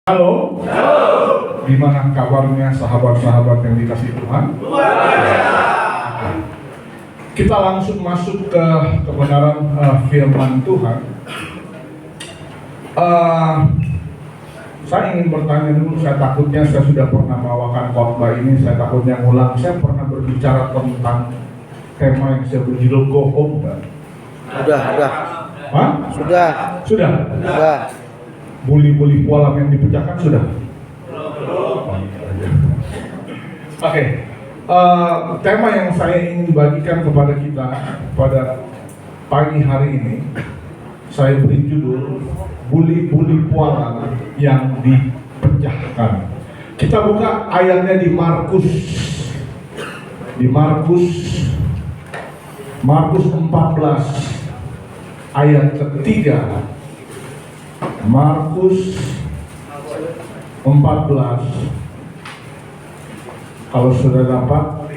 Halo. Halo. Gimana kabarnya sahabat-sahabat yang dikasih Tuhan? Luar biasa. Kita langsung masuk ke kebenaran firman Tuhan. Saya ingin bertanya dulu, saya takutnya saya sudah pernah bawakan khotbah ini, saya takutnya ngulang. Saya pernah berbicara tentang tema yang saya berjudul Go Home, kan? Sudah. Hah? Sudah. Buli-buli pola yang dipecahkan sudah? Oke. Tema yang saya ingin bagikan kepada kita pada pagi hari ini, saya beri judul Buli-buli pola yang dipecahkan. Kita buka ayatnya di Markus 14 ayat ketiga. Markus 14. Kalau sudah dapat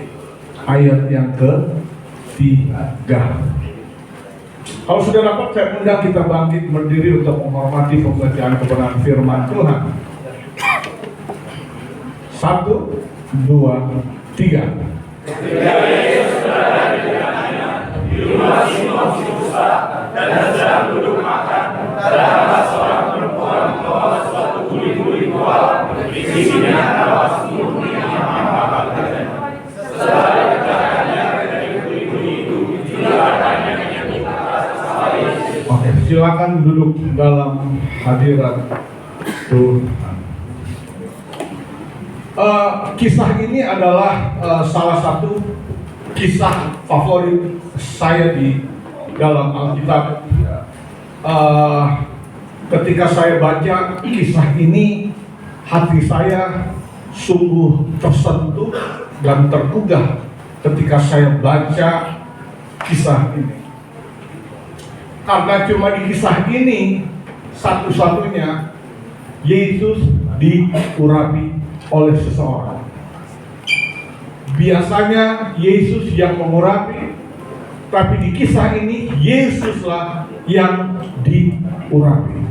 ayat yang ketiga. Kalau sudah dapat, saya undang kita bangkit berdiri untuk menghormati pembacaan kebenaran firman Tuhan. 1, 2, 3. Ketika Yesus berada di tengahnya, di rumah Simon si dusta, dan sedang duduk makan, datanglah seorang perempuan membawa suatu buli-buli poal, isinya adalah 10 yang memakan. Setelah dipecahkannya dari buli-buli itu, diletakkannya di atas salib. Oke, silakan duduk dalam hadirat Tuhan. Kisah ini adalah salah satu kisah favorit saya di dalam Alkitab. Ketika saya baca kisah ini, hati saya sungguh tersentuh dan tergugah ketika saya baca kisah ini. Karena cuma di kisah ini satu-satunya Yesus diurapi oleh seseorang. Biasanya Yesus yang mengurapi, tapi di kisah ini Yesuslah yang diurapi.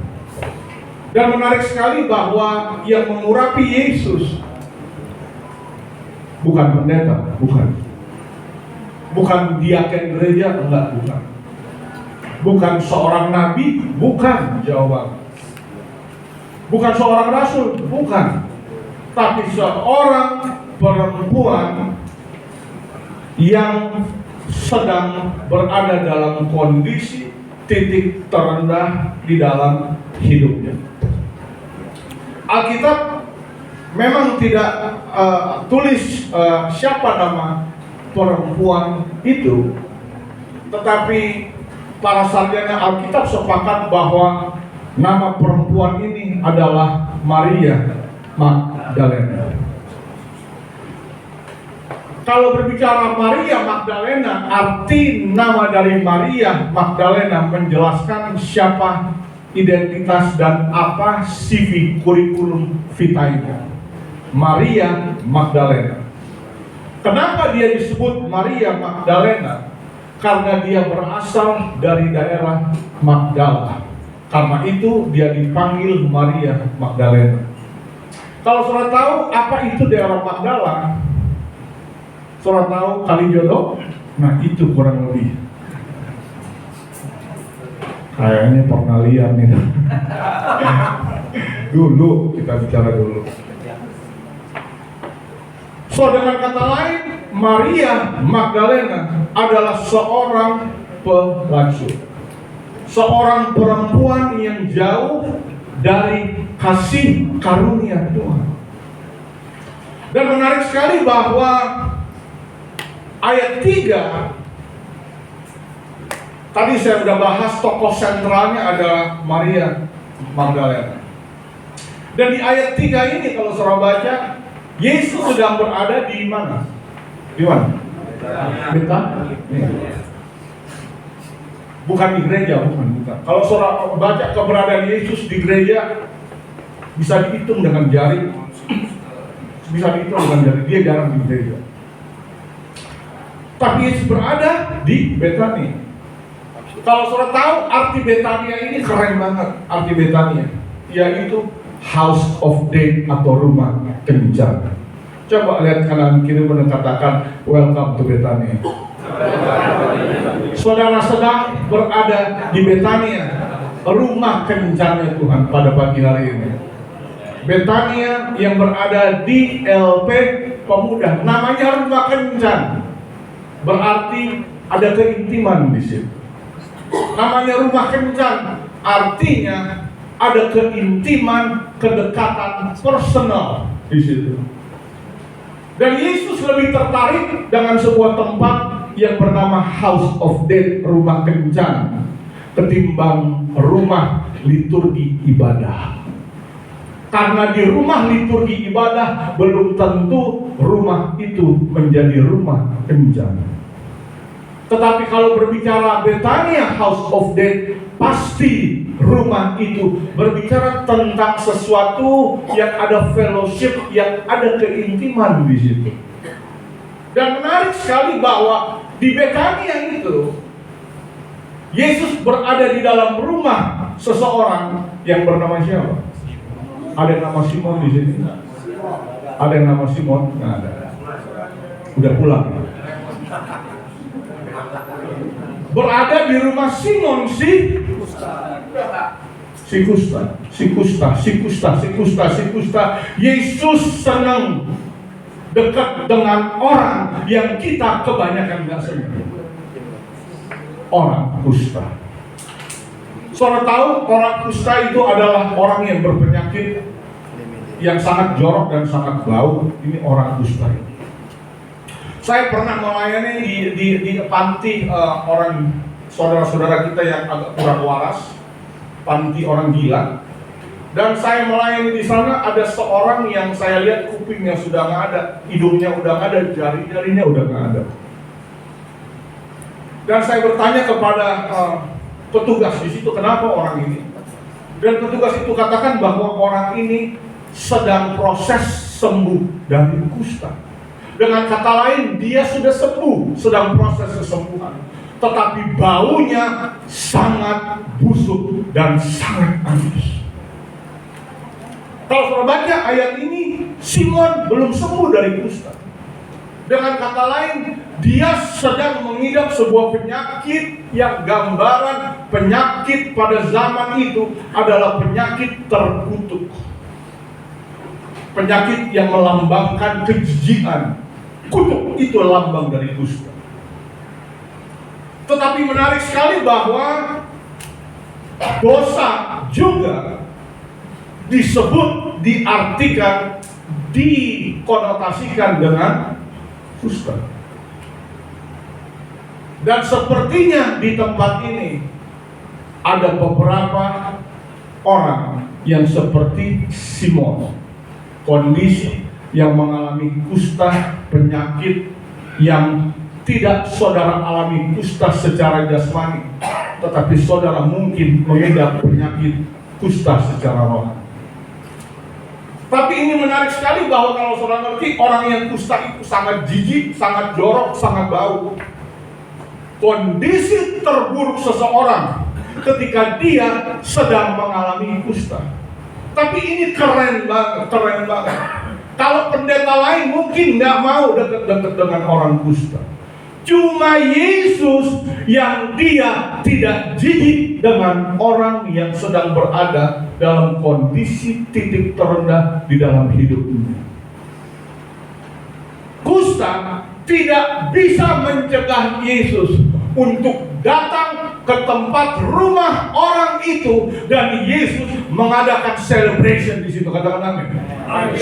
Dan menarik sekali bahwa yang mengurapi Yesus bukan pendeta, bukan diaken gereja, bukan. Bukan seorang nabi, bukan jawaban. Bukan seorang rasul, bukan. Tapi seorang perempuan yang sedang berada dalam kondisi titik terendah di dalam hidupnya. Alkitab memang tidak tulis siapa nama perempuan itu, tetapi para sarjana Alkitab sepakat bahwa nama perempuan ini adalah Maria Magdalena. Kalau berbicara Maria Magdalena, arti nama dari Maria Magdalena menjelaskan siapa identitas dan apa CV kurikulum vitae-nya. Maria Magdalena. Kenapa dia disebut Maria Magdalena? Karena dia berasal dari daerah Magdala. Karena itu dia dipanggil Maria Magdalena. Kalau saudara tahu apa itu daerah Magdala, saudara tahu Kalijodo? Nah itu kurang lebih. Kayaknya pernah lihat nih. Dulu, kita bicara dulu. So dengan kata lain, Maria Magdalena adalah seorang pelacur. Seorang perempuan yang jauh dari kasih karunia Tuhan. Dan menarik sekali bahwa ayat 3, tadi saya sudah bahas tokoh sentralnya adalah Maria Magdalena. Dan di ayat 3 ini kalau saudara baca, Yesus sedang berada di mana? Di mana? Betania. Bukan di gereja, bukan. Kalau saudara baca keberadaan Yesus di gereja, bisa dihitung dengan jari. Dia jarang di gereja. Tapi Yesus berada di Betania. Kalau saudara tahu arti Betania ini keren banget, arti Betania, yaitu house of death atau rumah kencan. Coba lihat kanan kiri katakan welcome to Betania. Saudara sedang berada di Betania, rumah kencannya Tuhan pada pagi hari ini. Betania yang berada di LP Pemuda, namanya rumah kencan, berarti ada keintiman di situ. Namanya rumah kencan, artinya ada keintiman, kedekatan personal di situ. Dan Yesus lebih tertarik dengan sebuah tempat yang bernama House of Death, rumah kencan, ketimbang rumah liturgi ibadah. Karena di rumah liturgi ibadah belum tentu rumah itu menjadi rumah kencan. Tetapi kalau berbicara Betania House of Death, pasti rumah itu berbicara tentang sesuatu yang ada fellowship, yang ada keintiman di situ. Dan menarik sekali bahwa di Betania itu Yesus berada di dalam rumah seseorang yang bernama siapa? Ada yang nama Simon di sini? Ada yang nama Simon? Nggak ada. Udah pulang. Berada di rumah Simon si Kusta. Yesus senang dekat dengan orang yang kita kebanyakan nggak senang. Orang kusta. Saudara tahu orang kusta itu adalah orang yang berpenyakit yang sangat jorok dan sangat bau. Ini orang kusta ini. Saya pernah melayani di panti orang saudara-saudara kita yang agak kurang waras, panti orang gila. Dan saya melayani di sana, ada seorang yang saya lihat kupingnya sudah nggak ada, hidungnya udah nggak ada, jari-jarinya udah nggak ada. Dan saya bertanya kepada petugas di situ, kenapa orang ini? Dan petugas itu katakan bahwa orang ini sedang proses sembuh dari kusta. Dengan kata lain, dia sudah sembuh, sedang proses kesembuhan. Tetapi baunya sangat busuk dan sangat amis. Kalau saudara baca ayat ini, Simon belum sembuh dari kusta. Dengan kata lain, dia sedang mengidap sebuah penyakit yang gambaran penyakit pada zaman itu adalah penyakit terkutuk. Penyakit yang melambangkan kejijikan. Kutuk itu lambang dari kusta. Tetapi menarik sekali bahwa dosa juga disebut, diartikan, dikonotasikan dengan kusta. Dan sepertinya di tempat ini ada beberapa orang yang seperti Simon, kondisi yang mengalami kusta, penyakit yang tidak saudara alami kusta secara jasmani, tetapi saudara mungkin mengidap penyakit kusta secara rohani. Tapi ini menarik sekali bahwa kalau saudara ngerti, orang yang kusta itu sangat jijik, sangat jorok, sangat bau. Kondisi terburuk seseorang ketika dia sedang mengalami kusta. Tapi ini keren banget, keren banget. Kalau pendeta lain mungkin nggak mau dekat-dekat dengan orang kusta. Cuma Yesus yang dia tidak jijik dengan orang yang sedang berada dalam kondisi titik terendah di dalam hidupnya. Kusta tidak bisa mencegah Yesus untuk datang ke tempat rumah orang itu dan Yesus mengadakan celebration di situ. Katakan amin.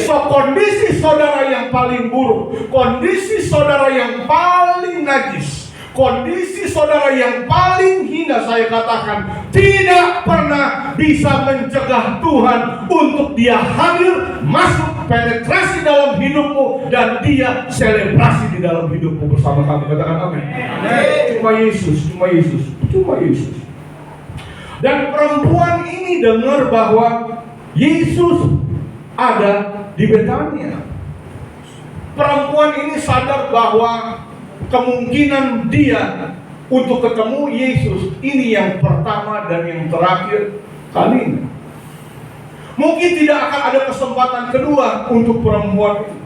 So kondisi saudara yang paling buruk, kondisi saudara yang paling najis, kondisi saudara yang paling hina, saya katakan tidak pernah bisa mencegah Tuhan untuk dia hadir, masuk, penetrasi dalam hidupmu, dan dia selebrasi di dalam hidupmu bersama kamu. Katakan amin. Cuma Yesus, cuma Yesus, cuma Yesus. Dan perempuan ini dengar bahwa Yesus ada di Betania. Perempuan ini sadar bahwa kemungkinan dia untuk ketemu Yesus ini yang pertama dan yang terakhir kalinya. Mungkin tidak akan ada kesempatan kedua untuk perempuan ini.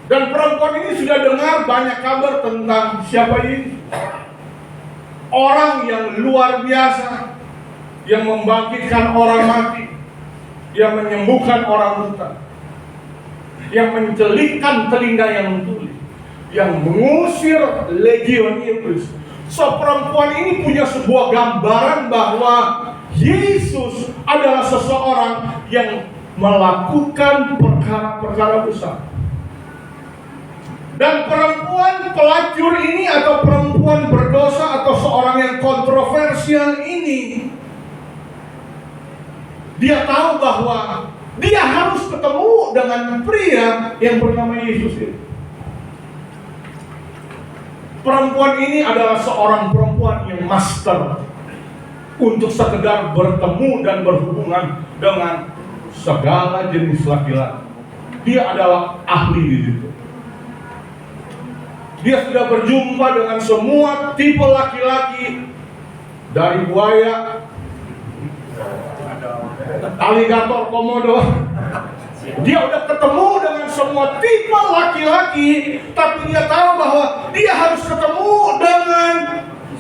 Dan perempuan ini sudah dengar banyak kabar tentang siapa ini. Orang yang luar biasa, yang membangkitkan orang mati, yang menyembuhkan orang buta, yang mencelikkan telinga yang tuli, yang mengusir legion iblis. So perempuan ini punya sebuah gambaran bahwa Yesus adalah seseorang yang melakukan perkara-perkara besar. Dan perempuan pelacur ini atau perempuan berdosa atau seorang yang kontroversial ini, dia tahu bahwa dia harus ketemu dengan pria yang bernama Yesus ini. Perempuan ini adalah seorang perempuan yang master untuk sekedar bertemu dan berhubungan dengan segala jenis laki-laki. Dia adalah ahli di situ. Dia sudah berjumpa dengan semua tipe laki-laki, dari buaya, aligator komodo. Dia udah ketemu dengan semua tipe laki-laki, tapi dia tahu bahwa dia harus ketemu dengan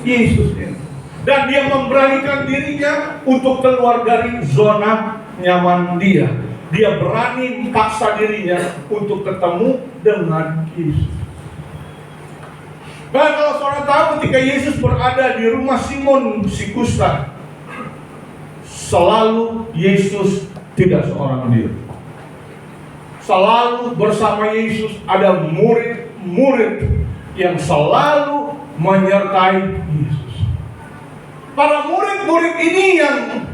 Yesus ini. Dan dia memberanikan dirinya untuk keluar dari zona nyaman dia. Dia berani paksa dirinya untuk ketemu dengan Yesus. Dan kalau saudara tahu, ketika Yesus berada di rumah Simon si kusta, selalu Yesus tidak seorang diri. Selalu bersama Yesus ada murid-murid yang selalu menyertai Yesus. Para murid-murid ini yang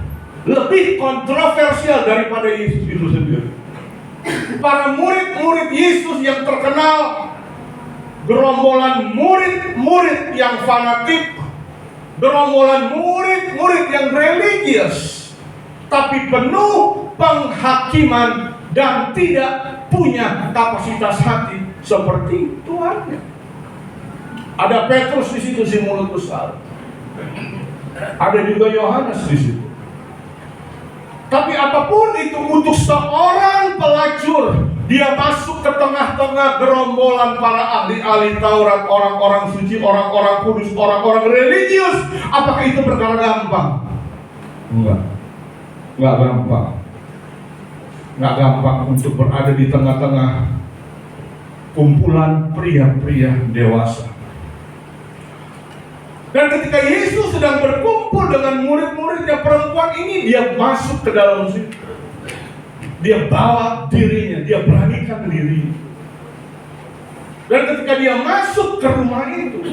lebih kontroversial daripada Yesus itu sendiri. Para murid-murid Yesus yang terkenal, gerombolan murid-murid yang fanatik, gerombolan murid-murid yang religius, tapi penuh penghakiman dan tidak punya kapasitas hati seperti Tuhannya. Ada Petrus di situ, si mulut besar. Ada juga Yohanes di situ. Tapi apapun itu, untuk seorang pelacur, dia masuk ke tengah-tengah gerombolan para ahli-ahli Taurat, orang-orang suci, orang-orang kudus, orang-orang religius. Apakah itu perkara gampang? Enggak gampang. Enggak gampang untuk berada di tengah-tengah kumpulan pria-pria dewasa. Dan ketika Yesus sedang berkumpul dengan murid-muridnya, perempuan ini dia masuk ke dalam situ. Dia bawa dirinya, dia beranikan diri. Dan ketika dia masuk ke rumah itu,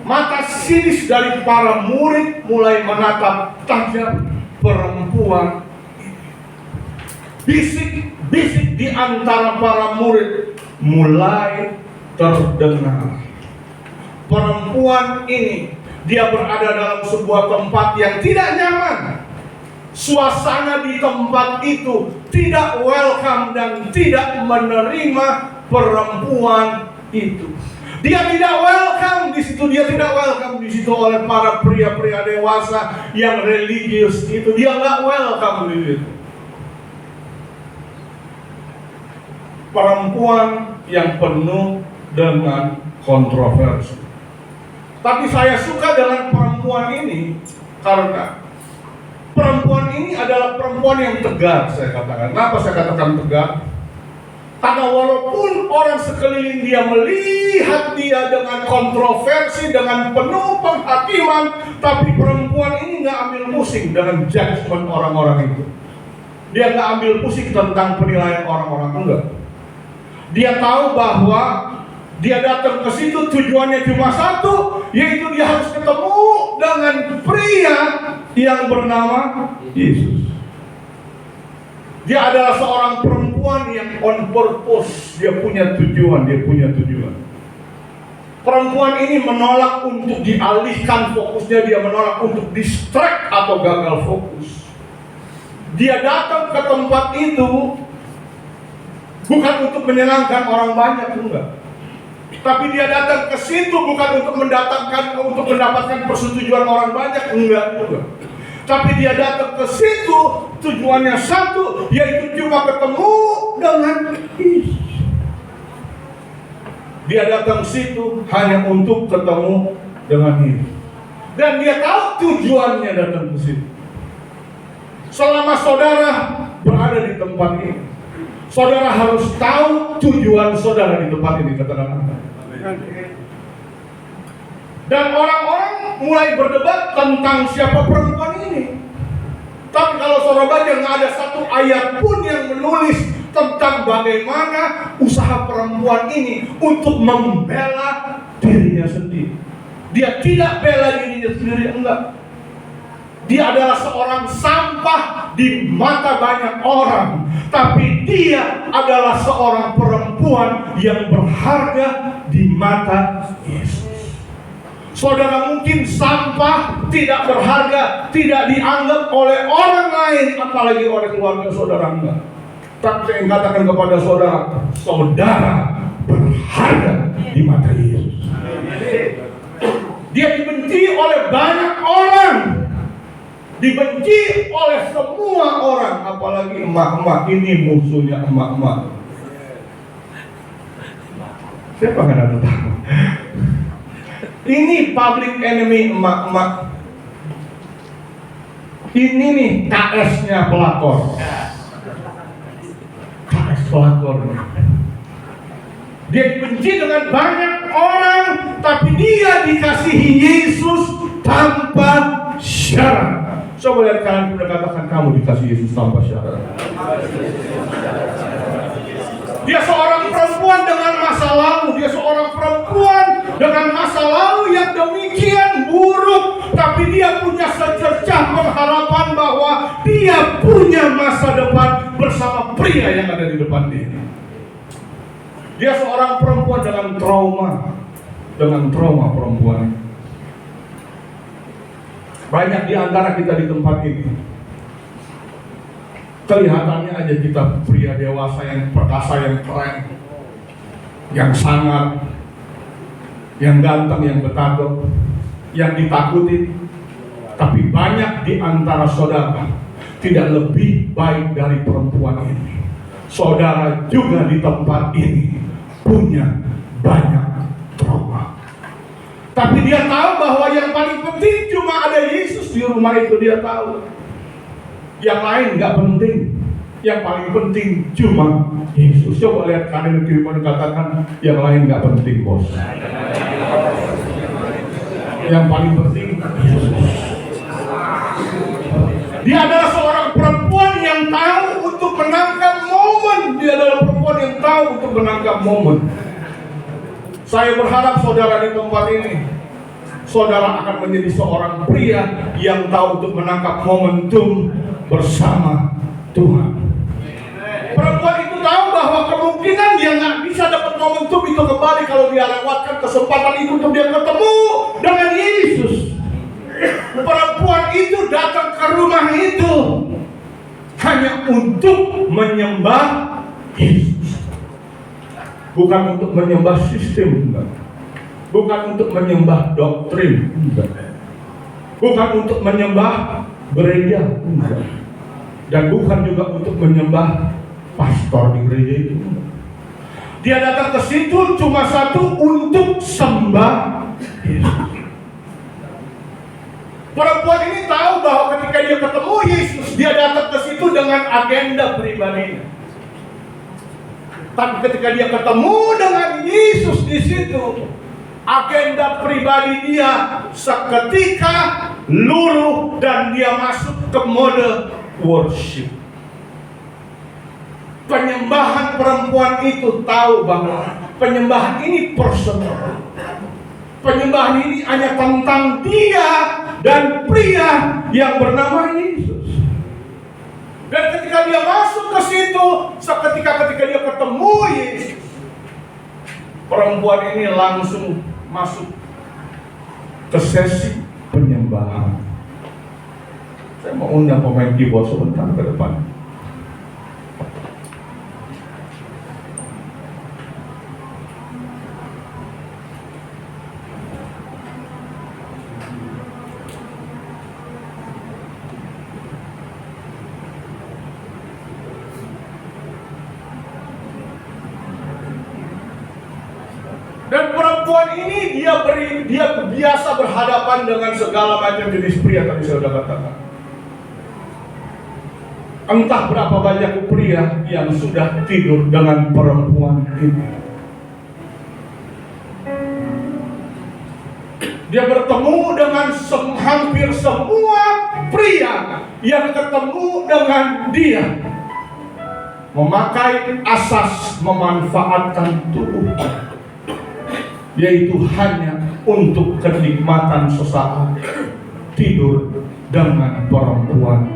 mata sinis dari para murid mulai menatap tajam perempuan. Bisik-bisik di antara para murid mulai terdengar. Perempuan ini, dia berada dalam sebuah tempat yang tidak nyaman. Suasana di tempat itu tidak welcome dan tidak menerima perempuan itu. Dia tidak welcome di situ, dia tidak welcome di situ oleh para pria-pria dewasa yang religius itu. Dia nggak welcome di situ. Perempuan yang penuh dengan kontroversi. Tapi saya suka dengan perempuan ini karena perempuan ini adalah perempuan yang tegar, saya katakan. Kenapa saya katakan tegar? Karena walaupun orang sekeliling dia melihat dia dengan kontroversi, dengan penuh penghakiman, tapi perempuan ini nggak ambil pusing dengan judgement orang-orang itu. Dia nggak ambil pusing tentang penilaian orang-orang, enggak. Dia tahu bahwa dia datang ke situ tujuannya cuma satu, yaitu dia harus ketemu dengan pria yang bernama Yesus. Dia adalah seorang perempuan yang on purpose. Dia punya tujuan, Perempuan ini menolak untuk dialihkan fokusnya, dia menolak untuk distract atau gagal fokus. Dia datang ke tempat itu bukan untuk menyenangkan orang banyak, enggak. Tapi dia datang ke situ bukan untuk mendapatkan persetujuan orang banyak, enggak. Tapi dia datang ke situ tujuannya satu, yaitu cuma ketemu dengan Yesus. Dia datang situ hanya untuk ketemu dengan Yesus. Dan dia tahu tujuannya datang ke situ. Selama saudara berada di tempat ini, saudara harus tahu tujuan saudara di tempat ini, katakan amin. Dan orang-orang mulai berdebat tentang siapa perempuan ini. Tapi kalau saudara baca, nggak ada satu ayat pun yang menulis tentang bagaimana usaha perempuan ini untuk membela dirinya sendiri. Dia tidak bela dirinya sendiri, enggak. Dia adalah seorang sampah di mata banyak orang, tapi dia adalah seorang perempuan yang berharga di mata Yesus. Saudara mungkin sampah, tidak berharga, tidak dianggap oleh orang lain, apalagi oleh keluarga saudara, enggak. Tapi saya katakan kepada saudara, saudara berharga di mata Yesus. Dia dibenci oleh banyak orang, dibenci oleh semua orang, apalagi emak-emak. Ini musuhnya emak-emak. Siapa yang ada tahu? Ini public enemy emak-emak. Ini nih KS-nya pelakor. KS pelakor. Dia dibenci dengan banyak orang, tapi dia dikasihi Yesus tanpa syarat. Coba lihat kalian sudah katakan, kamu dikasihi Yesus tanpa syarat. Dia seorang perempuan dengan masa lalu. Dia seorang perempuan dengan masa lalu yang demikian buruk, tapi dia punya secercah pengharapan bahwa dia punya masa depan bersama pria yang ada di depan dia. Dia seorang perempuan dengan trauma perempuan. Banyak di antara kita di tempat ini, kelihatannya aja kita pria dewasa yang perkasa, yang keren, yang sangat, yang ganteng, yang bertato, yang ditakuti. Tapi banyak di antara saudara tidak lebih baik dari perempuan ini. Saudara juga di tempat ini punya banyak trauma. Tapi dia tahu bahwa yang paling penting cuma ada Yesus di rumah itu. Dia tahu yang lain nggak penting. Yang paling penting cuma Yesus. Coba lihat kalian di kiri katakan, yang lain nggak penting, bos. Yang paling penting Yesus. Dia adalah seorang perempuan yang tahu untuk menangkap momen. Dia adalah perempuan yang tahu untuk menangkap momen. Saya berharap saudara di tempat ini, saudara akan menjadi seorang pria yang tahu untuk menangkap momentum bersama Tuhan. Perempuan itu tahu bahwa kemungkinan dia nggak bisa dapat momentum itu kembali kalau dia lewatkan kesempatan itu untuk dia ketemu dengan Yesus. Perempuan itu datang ke rumah itu hanya untuk menyembah Yesus, bukan untuk menyembah sistem, enggak. Bukan untuk menyembah doktrin, enggak. Bukan untuk menyembah gereja, enggak. Dan bukan juga untuk menyembah pastor di gereja itu. Dia datang ke situ cuma satu, untuk sembah Yesus. Perempuan ini tahu bahwa ketika dia ketemu Yesus, dia datang ke situ dengan agenda pribadinya. Tapi ketika dia ketemu dengan Yesus di situ, agenda pribadi dia seketika luruh dan dia masuk ke mode worship. Penyembahan perempuan itu tahu bahwa penyembahan ini personal. Penyembahan ini hanya tentang dia dan pria yang bernama Yesus. Dan ketika dia masuk ke situ, ketika dia ketemu Yesus, perempuan ini langsung masuk ke sesi penyembahan. Saya mau undang pemain keyboard sebentar ke depan. perempuan ini dia biasa berhadapan dengan segala macam jenis pria tadi saya sudah katakan. Entah berapa banyak pria yang sudah tidur dengan perempuan ini. Dia bertemu dengan hampir semua pria yang ketemu dengan dia, memakai asas memanfaatkan tubuh, yaitu hanya untuk kenikmatan sesaat tidur dengan perempuan.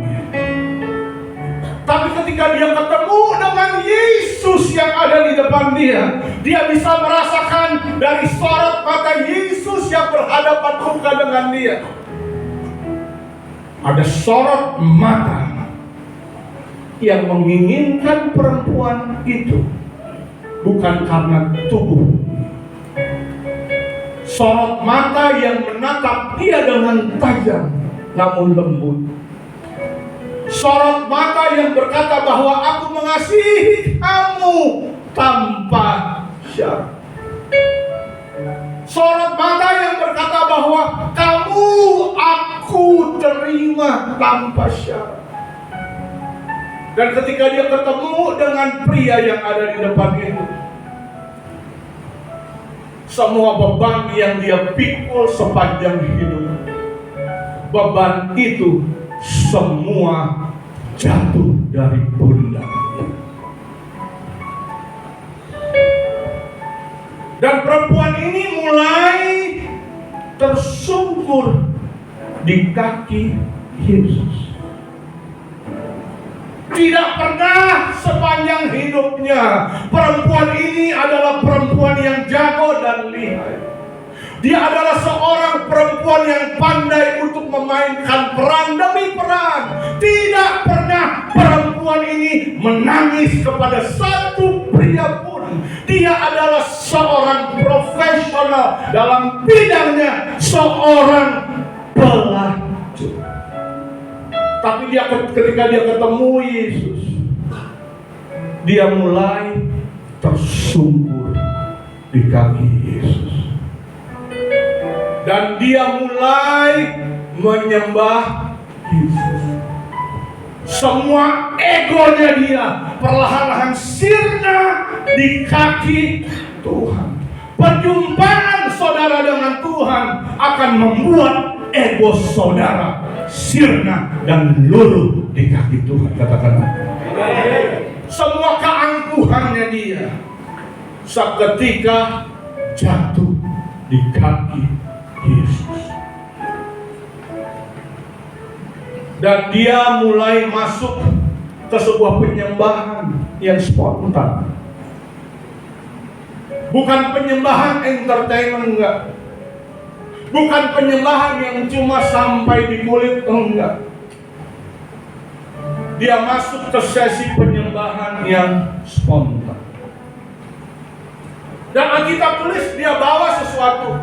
Tapi ketika dia ketemu dengan Yesus yang ada di depan dia, dia bisa merasakan dari sorot mata Yesus yang berhadapan muka dengan dia. Ada sorot mata yang menginginkan perempuan itu, bukan karena tubuh. Sorot mata yang menatap dia dengan tajam namun lembut. Sorot mata yang berkata bahwa aku mengasihi kamu tanpa syarat. Sorot mata yang berkata bahwa kamu aku terima tanpa syarat. Dan ketika dia ketemu dengan pria yang ada di depan itu, semua beban yang dia pikul sepanjang hidup, beban itu semua jatuh dari pundak. Dan perempuan ini mulai tersungkur di kaki Yesus. Tidak pernah sepanjang hidupnya perempuan ini adalah perempuan yang jago dan lihai. Dia adalah seorang perempuan yang pandai untuk memainkan peran demi peran. Tidak pernah perempuan ini menangis kepada satu pria pun. Dia adalah seorang profesional dalam bidangnya, seorang pelacur. Tapi ketika dia ketemu Yesus, dia mulai tersungkur di kaki Yesus. Dan dia mulai menyembah Yesus. Semua egonya dia perlahan-lahan sirna di kaki Tuhan. Perjumpaan saudara dengan Tuhan akan membuat ego saudara sirna dan luluh di kaki Tuhan. Katakan, semua keangkuhannya dia seketika jatuh di kaki Yesus. Dan dia mulai masuk ke sebuah penyembahan yang spontan. Bukan penyembahan entertainment, enggak. Bukan penyembahan yang cuma sampai di kulit, enggak. Dia masuk ke sesi penyembahan yang spontan. Dan Alkitab tulis dia bawa sesuatu.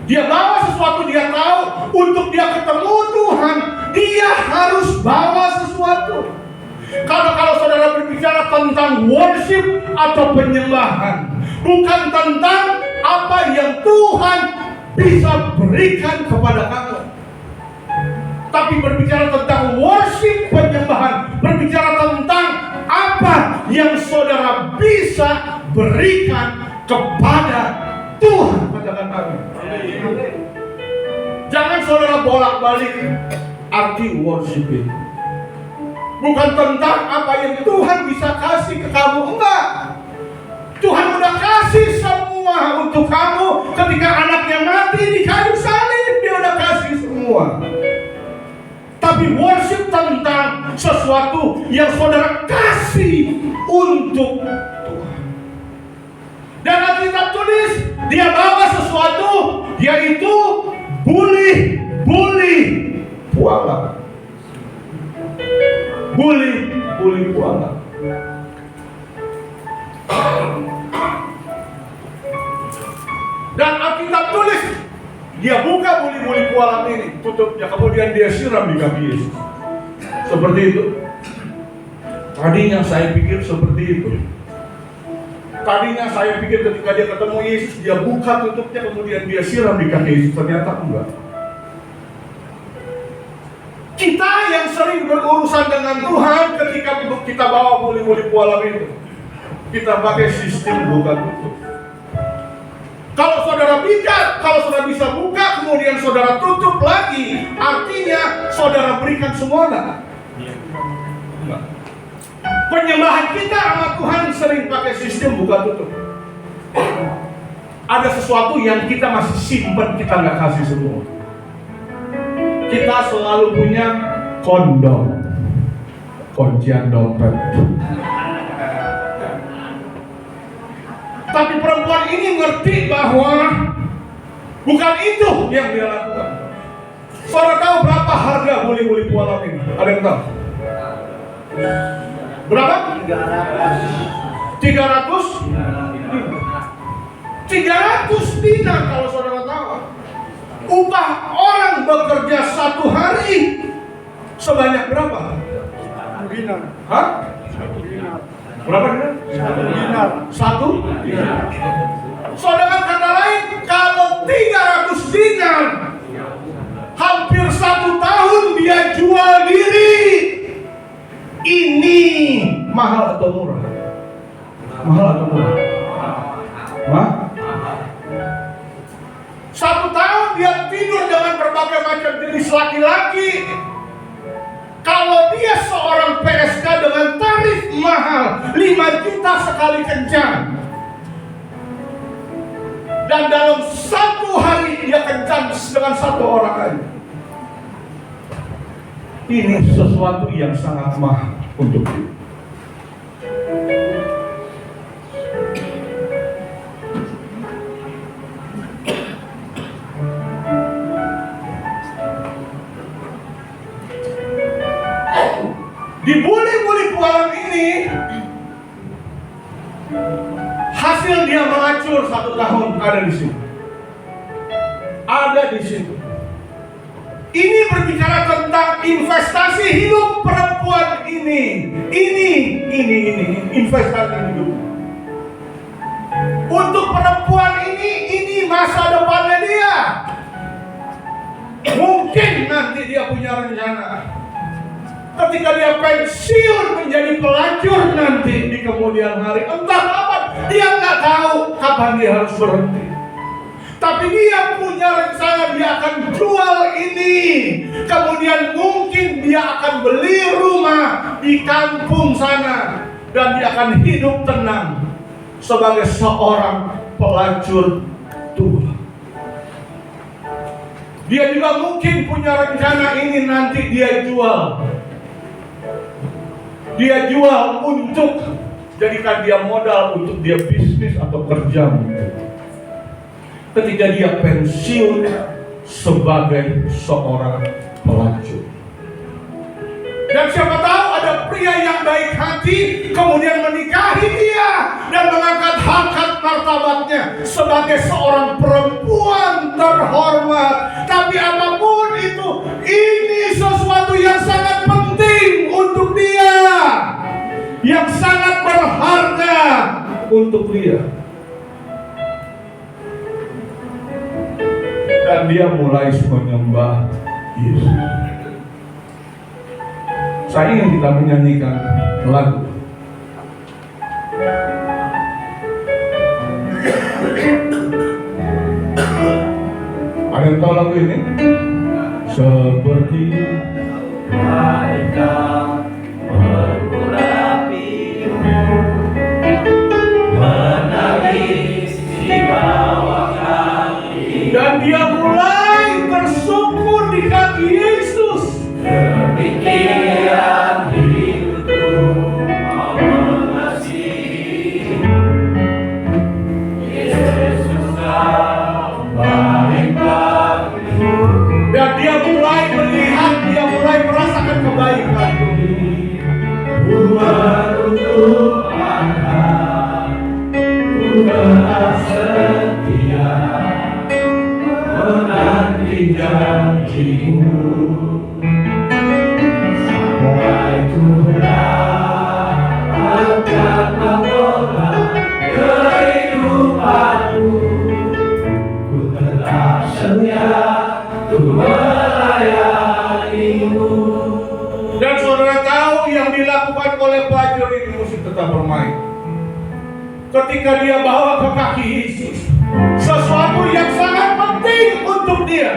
Dia bawa sesuatu, dia tahu untuk dia ketemu Tuhan, dia harus bawa sesuatu. Kalau saudara berbicara tentang worship atau penyembahan, bukan tentang apa yang Tuhan bisa berikan kepada kamu, tapi berbicara tentang worship, penyembahan, berbicara tentang apa yang saudara bisa berikan kepada Tuhan. Katakan amin. Jangan saudara bolak-balik arti worship itu. Bukan tentang apa yang Tuhan bisa kasih ke kamu, enggak. Tuhan udah kasih semua untuk kamu. Ketika anaknya mati di kayu salib, dia udah kasih semua. Tapi worship tentang sesuatu yang saudara kasih untuk Tuhan. Dan Alkitab tulis dia bawa sesuatu, yaitu buli puala. Buli puala. Dan Alkitab tulis dia buka buli puala ini, tutupnya, kemudian dia siram di kaki Yesus. Seperti itu. Tadinya saya pikir seperti itu. Tadinya saya pikir ketika dia ketemu Yesus, dia buka tutupnya, kemudian dia siram di kaki Yesus. Ternyata enggak. Kita yang sering berurusan dengan Tuhan, ketika kita bawa muli-muli pualam itu, kita pakai sistem buka tutup. Kalau saudara bisa buka, kemudian saudara tutup lagi, artinya saudara berikan semua enggak? Penyembahan kita sama Tuhan sering pakai sistem buka tutup. Ada sesuatu yang kita masih simpan, kita nggak kasih semua. Kita selalu punya kondom, kuncian dompet. Tapi perempuan ini ngerti bahwa bukan itu yang dia lakukan. Saudara tahu berapa harga muli-muli pualam ini? Ada yang tahu? Berapa? 300 dinar kalau saudara tahu. Upah orang bekerja 1 hari sebanyak berapa? Dinar. Hah? Berapa dinar? 1 dinar. Saudara, kata lain, kalau 300 dinar, hampir 1 tahun dia jual diri. Ini mahal atau murah? Mahal atau murah? Mahal. 1 tahun dia tidur dengan berbagai macam jenis laki-laki. Kalau dia seorang PSK dengan tarif mahal 5 juta sekali kencan, dan dalam 1 hari dia kencan dengan 1 orang aja. Ini sesuatu yang sangat mahal untuk dia. Di buli-buli pualam ini, hasil dia melacur 1 tahun ada di sini. Ada di situ. Ini berbicara tentang investasi hidup perempuan ini. Ini investasi hidup. Untuk perempuan ini masa depannya dia. Mungkin nanti dia punya rencana. Ketika dia pensiun menjadi pelacur nanti di kemudian hari, entah kapan, dia nggak tahu kapan dia harus berhenti. Tapi dia punya rencana, dia akan jual ini. Kemudian mungkin dia akan beli rumah di kampung sana. Dan dia akan hidup tenang sebagai seorang pelacur tua. Dia juga mungkin punya rencana ini nanti dia jual. Dia jual untuk jadikan dia modal untuk dia bisnis atau kerja mungkin. Ketika dia pensiun sebagai seorang pelacur. Dan siapa tahu ada pria yang baik hati kemudian menikahi dia dan mengangkat harkat martabatnya sebagai seorang perempuan terhormat. Tapi apapun itu, ini sesuatu yang sangat penting untuk dia, yang sangat berharga untuk dia. Dan dia mulai menyembah Yesus. Saya ingin kita menyanyikan lagu. Ada yang tahu lagu ini? Seperti malaikat berberapi-mu menangis di bawah kaki, dan dia mulai bersungkur di kaki Yesus. Kepikiran hidupku mau mengasihi Yesus, kau baik bagiku. Dan dia mulai melihat, dia mulai merasakan kebaikan. Untuk akan ku tetap setia menanti janjimu sampai ku mendapatkan pengorbanan. dilakukan oleh pelacur ini musik tetap bermain. Ketika dia bawa ke kaki Yesus, sesuatu yang sangat penting untuk dia,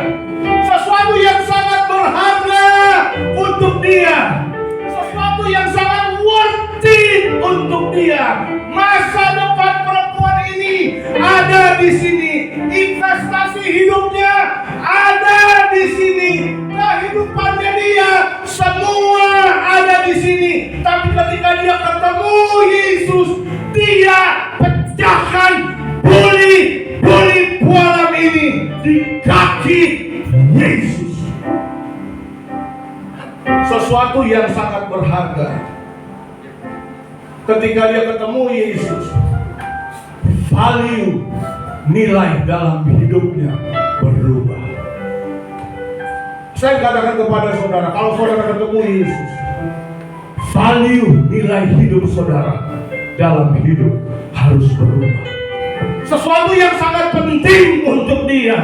sesuatu yang sangat berharga untuk dia, sesuatu yang sangat worth it untuk dia. Masa depan perempuan ini ada di sini, investasi hidupnya ada di sini, kehidupannya dia semua ada di sini. Tapi ketika dia ketemu Yesus, dia pecahkan buli pualam ini di kaki Yesus. Sesuatu yang sangat berharga. Ketika dia ketemu Yesus, value, nilai dalam hidupnya berubah. Saya katakan kepada saudara, kalau saudara ketemu Yesus, value, nilai hidup saudara dalam hidup harus berubah. Sesuatu yang sangat penting untuk dia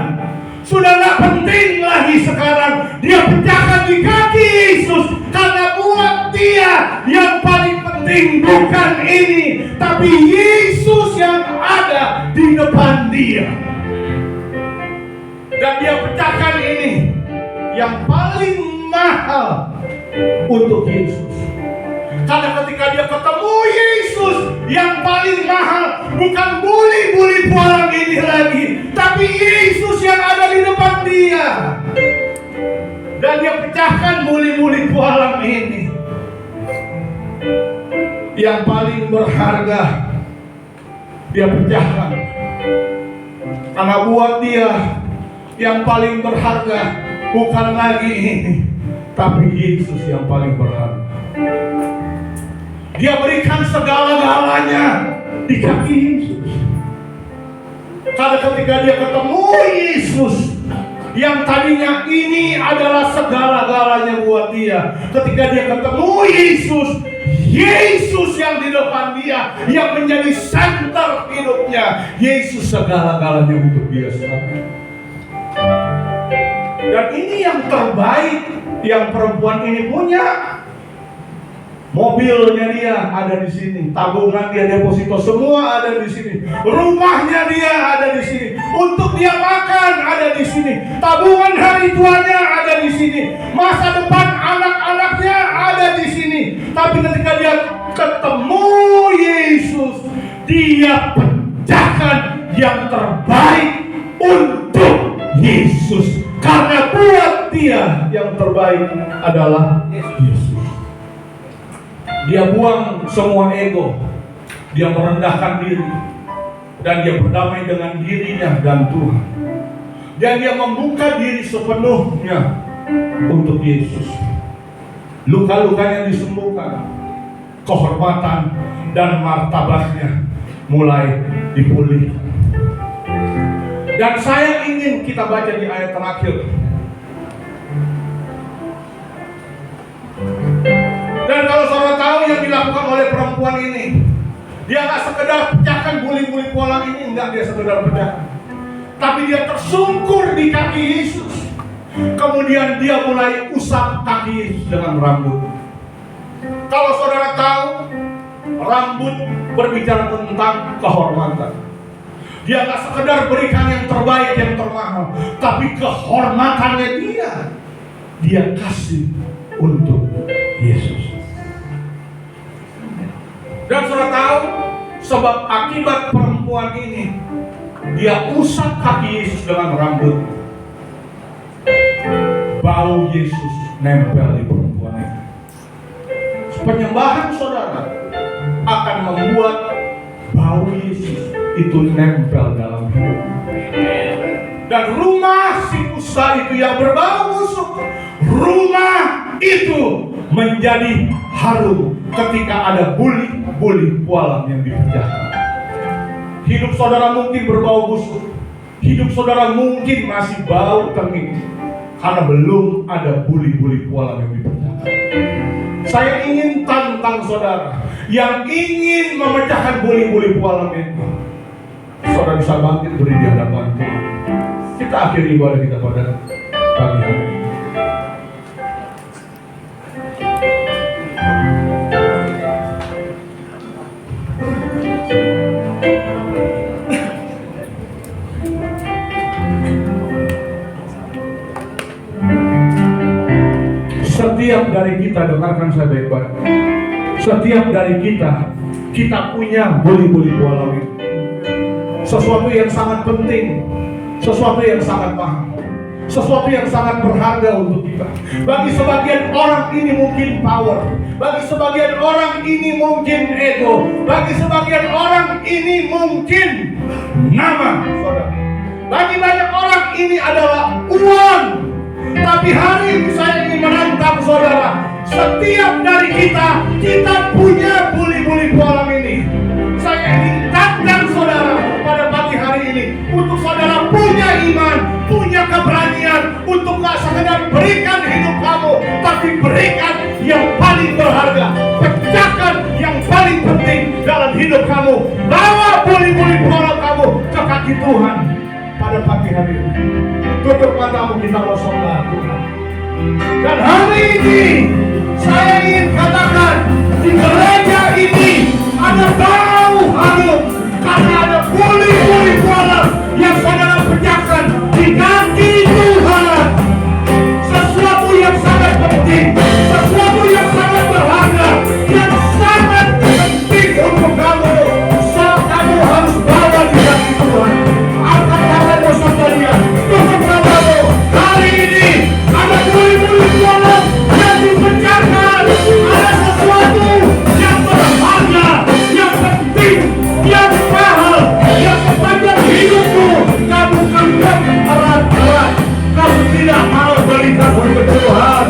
sudah gak penting lagi sekarang. Dia pecahkan di kaki Yesus, karena buat dia yang paling penting bukan ini, tapi Yesus yang ada di depan dia. Dan dia pecahkan ini yang paling mahal untuk Yesus. Karena ketika dia ketemu Yesus, yang paling mahal bukan buli pualam ini lagi, tapi Yesus yang ada di depan dia. Dan dia pecahkan buli pualam ini. Yang paling berharga dia pecahkan. Karena buat dia yang paling berharga bukan lagi ini, tapi Yesus yang paling berharga. Dia berikan segala-galanya di kaki Yesus. Karena ketika dia ketemu Yesus, yang tadinya ini adalah segala-galanya buat dia, ketika dia ketemu Yesus, Yesus yang di depan dia, yang menjadi center hidupnya, Yesus segala-galanya untuk dia sekarang. Dan ini yang terbaik yang perempuan ini punya. Mobilnya dia ada di sini, tabungan dia, deposito semua ada di sini, rumahnya dia ada di sini, untuk dia makan ada di sini, tabungan hari tuanya ada di sini, masa depan anak-anaknya ada di sini. Tapi ketika dia ketemu Yesus, dia pecahkan yang terbaik untuk Yesus, karena buat dia yang terbaik adalah Yesus. Dia buang semua ego, dia merendahkan diri, dan dia berdamai dengan dirinya dan Tuhan. Dan dia membuka diri sepenuhnya untuk Yesus. Luka-lukanya disembuhkan, kehormatan dan martabatnya mulai dipulihkan. Dan saya ingin kita baca di ayat terakhir. Dan kalau saudara tahu yang dilakukan oleh perempuan ini, dia nggak sekedar pecahkan buli pualam ini, enggak, dia sekedar pecahkan, tapi dia tersungkur di kaki Yesus. Kemudian dia mulai usap kaki Yesus dengan rambut. Kalau saudara tahu, rambut berbicara tentang kehormatan. Dia nggak sekedar berikan yang terbaik, yang termahal, tapi kehormatannya dia kasih untuk Yesus. Dan saudara tahu, sebab akibat perempuan ini, dia usap kaki Yesus dengan rambut. Bau Yesus nempel di perempuan ini. Penyembahan saudara akan membuat bau Yesus itu nempel dalam hidup. Dan rumah si kusta itu yang berbau busuk, rumah itu menjadi harum ketika ada buli pualam yang dipecahkan. Hidup saudara mungkin berbau busuk, hidup saudara mungkin masih bau tengik, karena belum ada buli pualam yang dipecahkan. Saya ingin tantang saudara yang ingin memecahkan buli pualam itu, saudara bisa bangkit beri di hadapan Tuhan. Kita akhiri ibadah kita pada pagi hari ini. kita, dengarkan saya baik-baik. Setiap dari kita punya buli-buli buah langit. Sesuatu yang sangat penting, sesuatu yang sangat mahal, sesuatu yang sangat berharga untuk kita. Bagi sebagian orang ini mungkin power, bagi sebagian orang ini mungkin ego, bagi sebagian orang ini mungkin nama, saudara. Bagi banyak orang ini adalah uang. Tapi hari ini saya ingin menantang saudara, setiap dari kita punya buli-buli buah langit ini. Saya ingin tantang saudara pada pagi hari ini, untuk saudara punya iman, punya keberanian, untuk gak sekedar berikan hidup kamu, tapi berikan yang paling berharga, pecahkan yang paling penting dalam hidup kamu. Bawa buli-buli buah kamu ke kaki Tuhan pada pagi hari ini. Tutup matamu, kita bersolat Tuhan. Dan hari ini saya ingin katakan, di gereja ini ada bau harum, karena ada buli-buli buah yang saudara pecahkan di kaki Tuhan. Sesuatu yang sangat penting, sesuatu yang sangat berharga, yang sangat penting untuk kamu. Kamu harus bawa di kaki Tuhan. Angkat tanganmu saudara, tutup matamu. Hari ini ada buli-buli buah yang dipecahkan. Ada sesuatu yang berharga, yang penting, yang mahal, yang sepanjang hidupmu kamu anggap erat-erat. Kamu tidak mau berikan untuk Tuhan.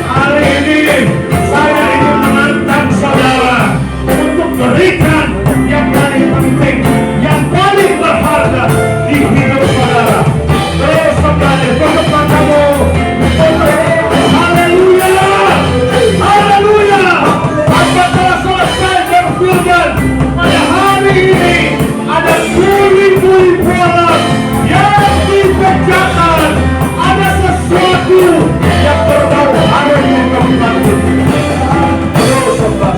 Hari ini saya ingin menantang saudara untuk berikan yang paling penting, yang paling berharga di hidup saudara. Terus kembali, tutup matamu. Haleluya, haleluya. Hamba telah selesai berfirman, pada hari ini ada buli-buli buah yang dipecahkan. Ada sesuatu yang berbau harum yang kamu takut. Terus saudara.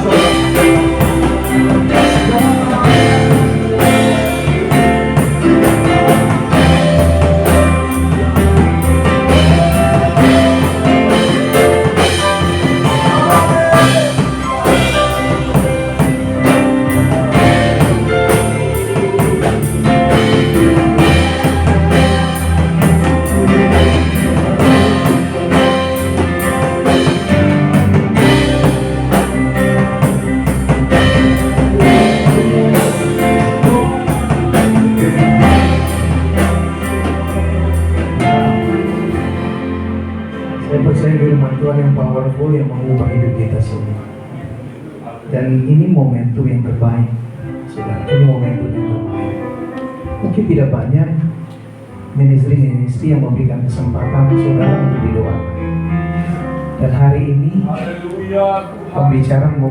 Saya percaya firman Tuhan yang powerful yang mengubah hidup kita semua. Dan ini momentum yang terbaik, saudara. Ini momentum yang terbaik. Mungkin tidak banyak ministry yang memberikan kesempatan saudara untuk didoakan. Dan hari ini Haleluya. pembicaraan